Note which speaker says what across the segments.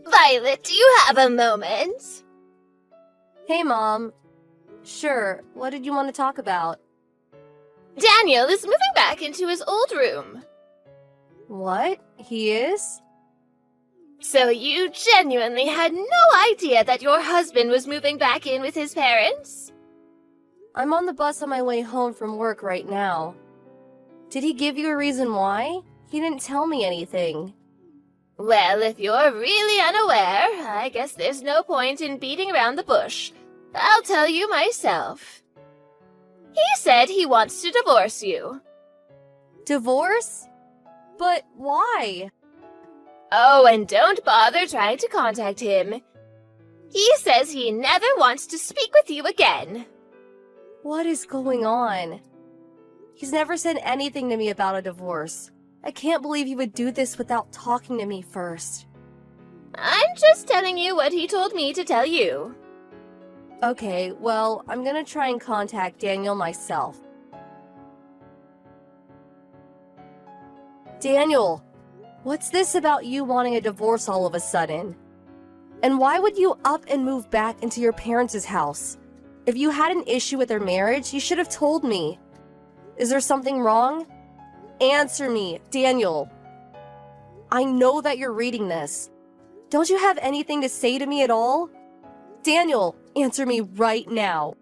Speaker 1: Violet, do you have a moment?
Speaker 2: Hey, Mom. Sure, what did you want to talk about?
Speaker 1: Daniel is moving back into his old room.
Speaker 2: What? He is?
Speaker 1: So you genuinely had no idea that your husband was moving back in with his parents?
Speaker 2: I'm on the bus on my way home from work right now. Did he give you a reason why? He didn't tell me anything.
Speaker 1: Well, if you're really unaware, I guess there's no point in beating around the bush. I'll tell you myself. He said he wants to divorce you.
Speaker 2: Divorce? But why?
Speaker 1: Oh, and don't bother trying to contact him. He says he never wants to speak with you again.
Speaker 2: What is going on? He's never said anything to me about a divorce. I can't believe he would do this without talking to me first.
Speaker 1: I'm just telling you what he told me to tell you.
Speaker 2: Okay, well, I'm gonna try and contact Daniel myself. Daniel, what's this about you wanting a divorce all of a sudden? And why would you up and move back into your parents' house? If you had an issue with their marriage, you should have told me. Is there something wrong? Answer me, Daniel. I know that you're reading this. Don't you have anything to say to me at all? Daniel, answer me right now.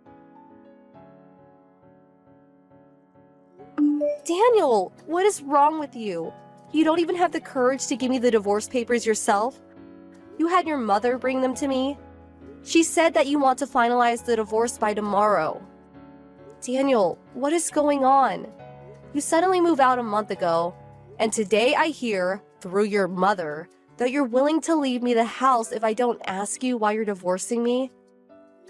Speaker 2: Daniel, what is wrong with you? You don't even have the courage to give me the divorce papers yourself? You had your mother bring them to me? She said that you want to finalize the divorce by tomorrow. Daniel, what is going on? You suddenly moved out a month ago, and today I hear, through your mother, that you're willing to leave me the house if I don't ask you why you're divorcing me?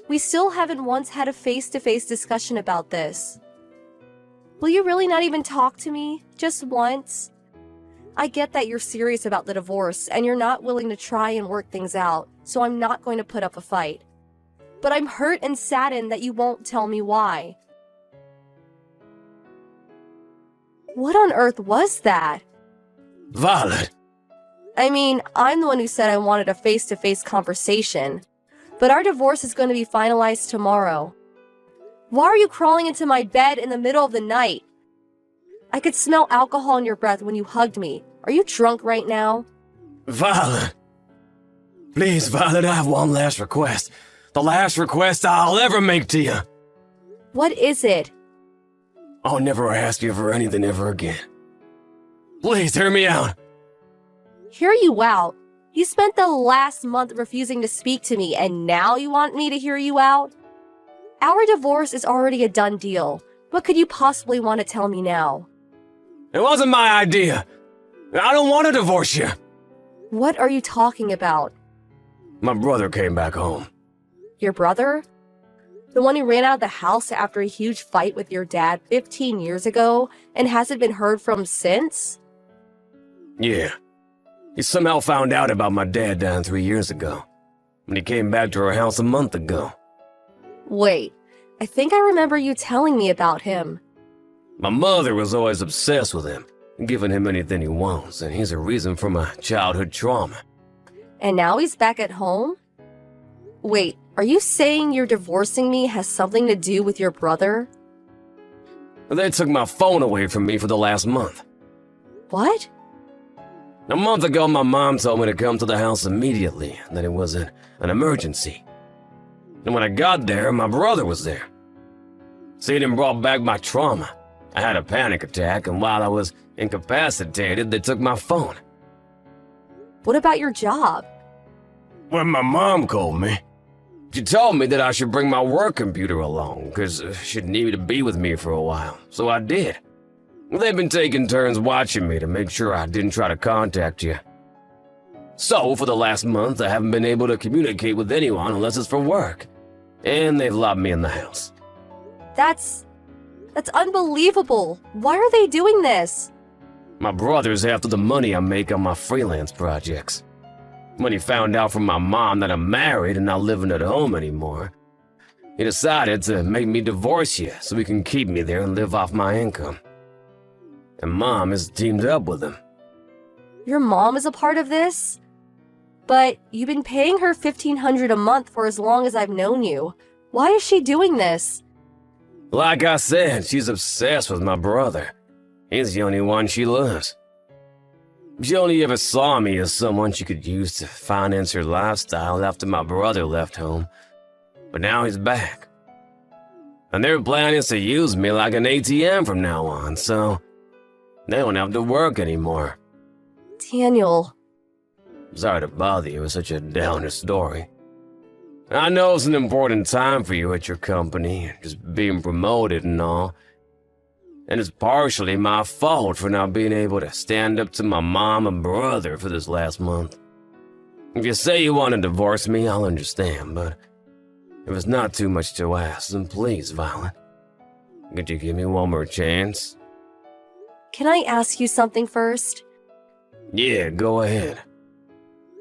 Speaker 2: We still haven't once had a face-to-face discussion about this. Will you really not even talk to me, just once? I get that you're serious about the divorce and you're not willing to try and work things out, so I'm not going to put up a fight. But I'm hurt and saddened that you won't tell me why. What on earth was that?
Speaker 3: Violet!
Speaker 2: I mean, I'm the one who said I wanted a face-to-face conversation. But our divorce is going to be finalized tomorrow. Why are you crawling into my bed in the middle of the night? I could smell alcohol in your breath when you hugged me. Are you drunk right now?
Speaker 3: Violet! Please, Violet, I have one last request. The last request I'll ever make to you.
Speaker 2: What is it?
Speaker 3: I'll never ask you for anything ever again. Please, hear me out.
Speaker 2: Hear you out? You spent the last month refusing to speak to me, and now you want me to hear you out? Our divorce is already a done deal. What could you possibly want to tell me now?
Speaker 3: It wasn't my idea. I don't want to divorce you.
Speaker 2: What are you talking about?
Speaker 3: My brother came back home.
Speaker 2: Your brother? The one who ran out of the house after a huge fight with your dad 15 years ago and hasn't been heard from since?
Speaker 3: Yeah. He somehow found out about my dad dying 3 years ago, when he came back to our house a month ago.
Speaker 2: Wait, I think I remember you telling me about him.
Speaker 3: My mother was always obsessed with him, giving him anything he wants, and he's a reason for my childhood trauma.
Speaker 2: And now he's back at home? Wait, are you saying you're divorcing me has something to do with your brother?
Speaker 3: They took my phone away from me for the last month.
Speaker 2: What?
Speaker 3: A month ago, my mom told me to come to the house immediately, that it was an emergency. And when I got there, my brother was there. Seeing him brought back my trauma. I had a panic attack, and while I was incapacitated, they took my phone.
Speaker 2: What about your job?
Speaker 3: When my mom called me, she told me that I should bring my work computer along, because she'd need to be with me for a while, so I did. They've been taking turns watching me to make sure I didn't try to contact you. So, for the last month, I haven't been able to communicate with anyone unless it's for work. And they've locked me in the house.
Speaker 2: That's unbelievable. Why are they doing this?
Speaker 3: My brother's after the money I make on my freelance projects. When he found out from my mom that I'm married and not living at home anymore, he decided to make me divorce you so he can keep me there and live off my income. And Mom has teamed up with him.
Speaker 2: Your mom is a part of this? But you've been paying her $1,500 a month for as long as I've known you. Why is she doing this?
Speaker 3: Like I said, she's obsessed with my brother. He's the only one she loves. She only ever saw me as someone she could use to finance her lifestyle after my brother left home. But now he's back. And their plan is to use me like an ATM from now on, so they don't have to work anymore.
Speaker 2: Daniel.
Speaker 3: Sorry to bother you with such a downer story. I know it's an important time for you at your company, just being promoted and all. And it's partially my fault for not being able to stand up to my mom and brother for this last month. If you say you want to divorce me, I'll understand, but if it's not too much to ask, then please, Violet, could you give me one more chance?
Speaker 2: Can I ask you something first?
Speaker 3: Yeah, go ahead.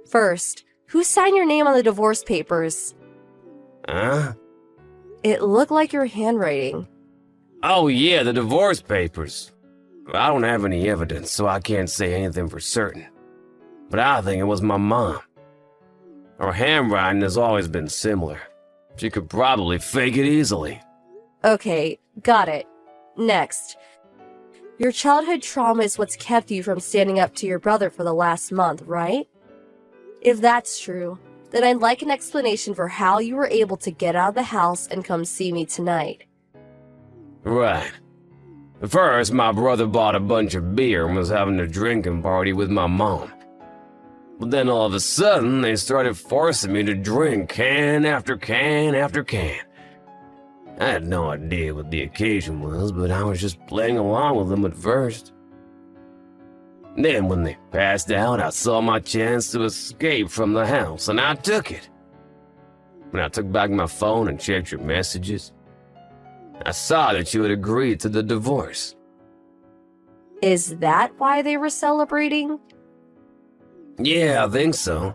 Speaker 2: First, who signed your name on the divorce papers?
Speaker 3: Huh?
Speaker 2: It looked like your handwriting.
Speaker 3: Oh yeah, the divorce papers. I don't have any evidence, so I can't say anything for certain. But I think it was my mom. Her handwriting has always been similar. She could probably fake it easily.
Speaker 2: Okay, got it. Next. Your childhood trauma is what's kept you from standing up to your brother for the last month, right? If that's true, then I'd like an explanation for how you were able to get out of the house and come see me tonight.
Speaker 3: Right. First, my brother bought a bunch of beer and was having a drinking party with my mom. But then all of a sudden, they started forcing me to drink can after can after can. I had no idea what the occasion was, but I was just playing along with them at first. Then when they passed out, I saw my chance to escape from the house, and I took it. When I took back my phone and checked your messages, I saw that you had agreed to the divorce.
Speaker 2: Is that why they were celebrating?
Speaker 3: Yeah, I think so.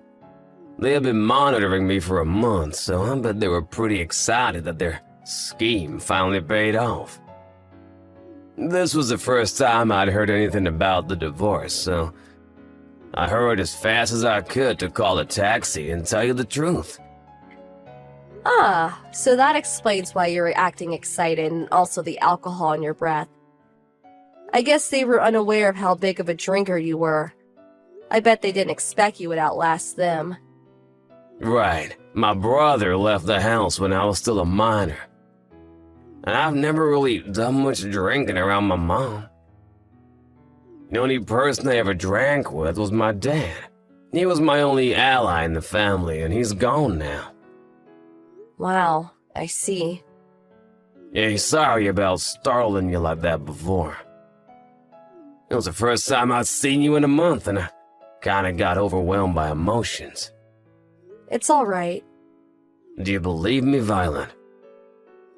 Speaker 3: They had been monitoring me for a month, so I bet they were pretty excited that their scheme finally paid off. This was the first time I'd heard anything about the divorce, so I hurried as fast as I could to call a taxi and tell you the truth.
Speaker 2: Ah, so that explains why you were acting excited and also the alcohol in your breath. I guess they were unaware of how big of a drinker you were. I bet they didn't expect you would outlast them.
Speaker 3: Right. My brother left the house when I was still a minor. And I've never really done much drinking around my mom. The only person I ever drank with was my dad. He was my only ally in the family, and he's gone now.
Speaker 2: Wow, I see.
Speaker 3: Yeah, sorry about startling you like that before. It was the first time I'd seen you in a month, and I kinda got overwhelmed by emotions.
Speaker 2: It's alright.
Speaker 3: Do you believe me, Violet?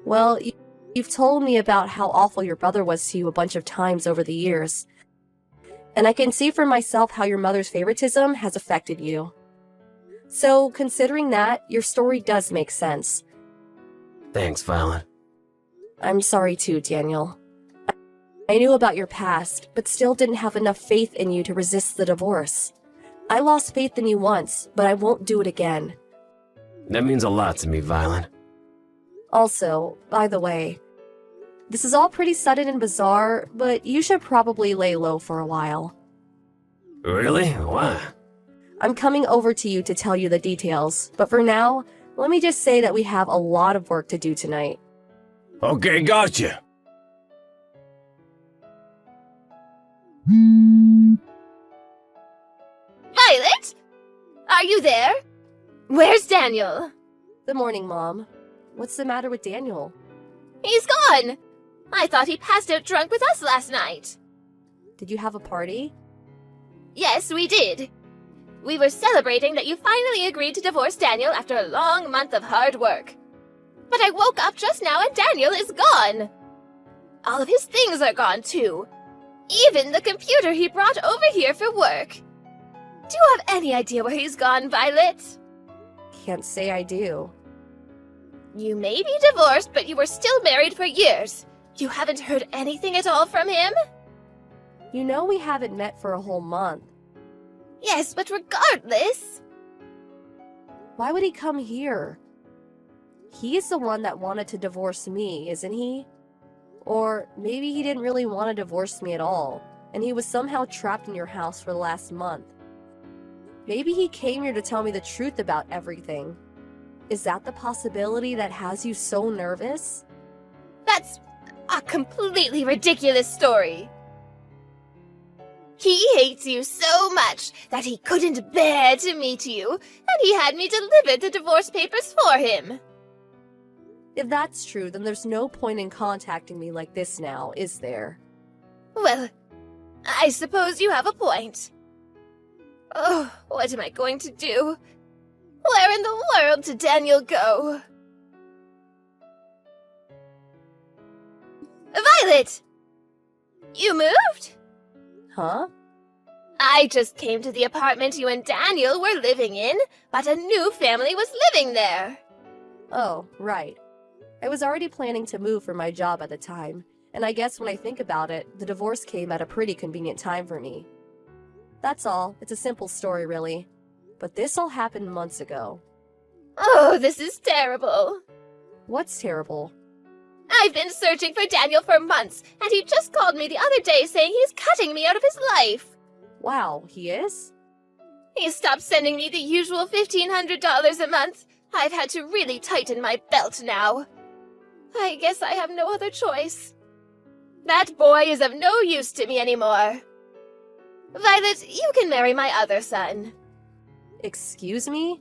Speaker 2: Well, you've told me about how awful your brother was to you a bunch of times over the years. And I can see for myself how your mother's favoritism has affected you. So, considering that, your story does make sense.
Speaker 3: Thanks, Violet.
Speaker 2: I'm sorry too, Daniel. I knew about your past, but still didn't have enough faith in you to resist the divorce. I lost faith in you once, but I won't do it again.
Speaker 3: That means a lot to me, Violet.
Speaker 2: Also, by the way, this is all pretty sudden and bizarre, but you should probably lay low for a while.
Speaker 3: Really? Why?
Speaker 2: I'm coming over to you to tell you the details, but for now, let me just say that we have a lot of work to do tonight.
Speaker 3: Okay, gotcha.
Speaker 1: Violet? Are you there? Where's Daniel?
Speaker 2: Good morning, Mom. What's the matter with Daniel?
Speaker 1: He's gone! I thought he passed out drunk with us last night.
Speaker 2: Did you have a party?
Speaker 1: Yes, we did. We were celebrating that you finally agreed to divorce Daniel after a long month of hard work. But I woke up just now and Daniel is gone. All of his things are gone too. Even the computer he brought over here for work. Do you have any idea where he's gone, Violet?
Speaker 2: Can't say I do.
Speaker 1: You may be divorced, but you were still married for years. You haven't heard anything at all from him?
Speaker 2: You know we haven't met for a whole month.
Speaker 1: Yes, but regardless,
Speaker 2: Why would he come here? He's the one that wanted to divorce me, isn't he? Or maybe he didn't really want to divorce me at all, and he was somehow trapped in your house for the last month. Maybe he came here to tell me the truth about everything. Is that the possibility that has you so nervous?
Speaker 1: That's a completely ridiculous story. He hates you so much that he couldn't bear to meet you, and he had me deliver the divorce papers for him.
Speaker 2: If that's true, then there's no point in contacting me like this now, is there?
Speaker 1: Well, I suppose you have a point. Oh, what am I going to do? Where in the world did Daniel go? Violet! You moved?
Speaker 2: Huh?
Speaker 1: I just came to the apartment you and Daniel were living in, but a new family was living there.
Speaker 2: Oh, right. I was already planning to move for my job at the time, and I guess when I think about it, the divorce came at a pretty convenient time for me. That's all. It's a simple story, really. But this all happened months ago.
Speaker 1: Oh, this is terrible.
Speaker 2: What's terrible?
Speaker 1: I've been searching for Daniel for months, and he just called me the other day saying he's cutting me out of his life.
Speaker 2: Wow, he is?
Speaker 1: He stopped sending me the usual $1,500 a month. I've had to really tighten my belt now. I guess I have no other choice. That boy is of no use to me anymore. Violet, you can marry my other son.
Speaker 2: Excuse me?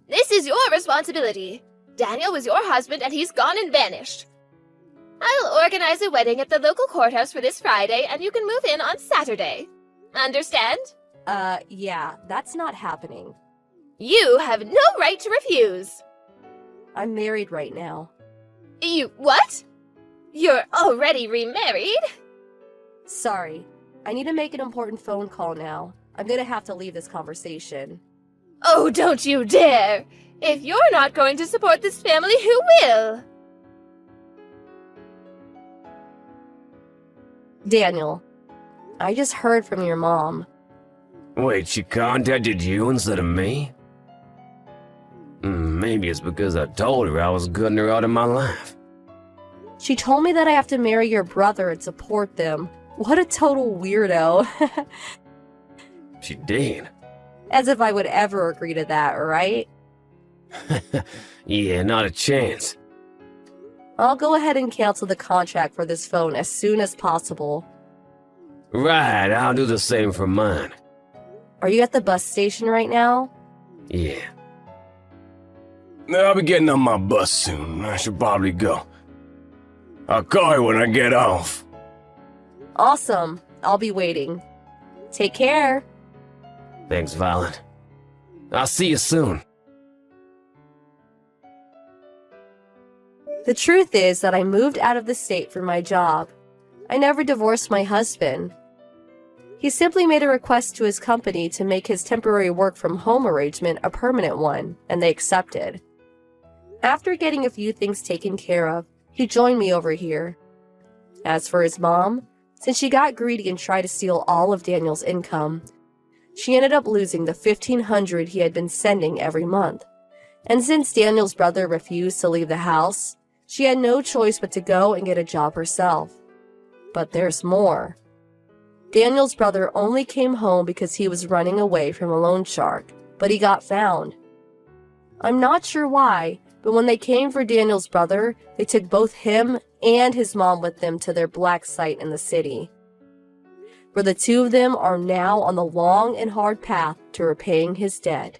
Speaker 1: This is your responsibility. Daniel was your husband and he's gone and vanished. I'll organize a wedding at the local courthouse for this Friday and you can move in on Saturday. Understand?
Speaker 2: Yeah, that's not happening.
Speaker 1: You have no right to refuse.
Speaker 2: I'm married right now.
Speaker 1: You what? You're already remarried?
Speaker 2: Sorry, I need to make an important phone call now. I'm gonna have to leave this conversation.
Speaker 1: Oh, don't you dare! If you're not going to support this family, who will?
Speaker 2: Daniel, I just heard from your mom.
Speaker 3: Wait, she contacted you instead of me? Maybe it's because I told her I was cutting her out of my life.
Speaker 2: She told me that I have to marry your brother and support them. What a total weirdo.
Speaker 3: She did.
Speaker 2: As if I would ever agree to that, right?
Speaker 3: Yeah, not a chance.
Speaker 2: I'll go ahead and cancel the contract for this phone as soon as possible.
Speaker 3: Right, I'll do the same for mine.
Speaker 2: Are you at the bus station right now?
Speaker 3: Yeah. I'll be getting on my bus soon. I should probably go. I'll call you when I get off.
Speaker 2: Awesome. I'll be waiting. Take care.
Speaker 3: Thanks, Violet. I'll see you soon.
Speaker 2: The truth is that I moved out of the state for my job. I never divorced my husband. He simply made a request to his company to make his temporary work from home arrangement a permanent one, and they accepted. After getting a few things taken care of, he joined me over here. As for his mom, since she got greedy and tried to steal all of Daniel's income, she ended up losing the $1,500 he had been sending every month. And since Daniel's brother refused to leave the house, she had no choice but to go and get a job herself. But there's more. Daniel's brother only came home because he was running away from a loan shark, but he got found. I'm not sure why, but when they came for Daniel's brother, they took both him and his mom with them to their black site in the city, where the two of them are now on the long and hard path to repaying his debt.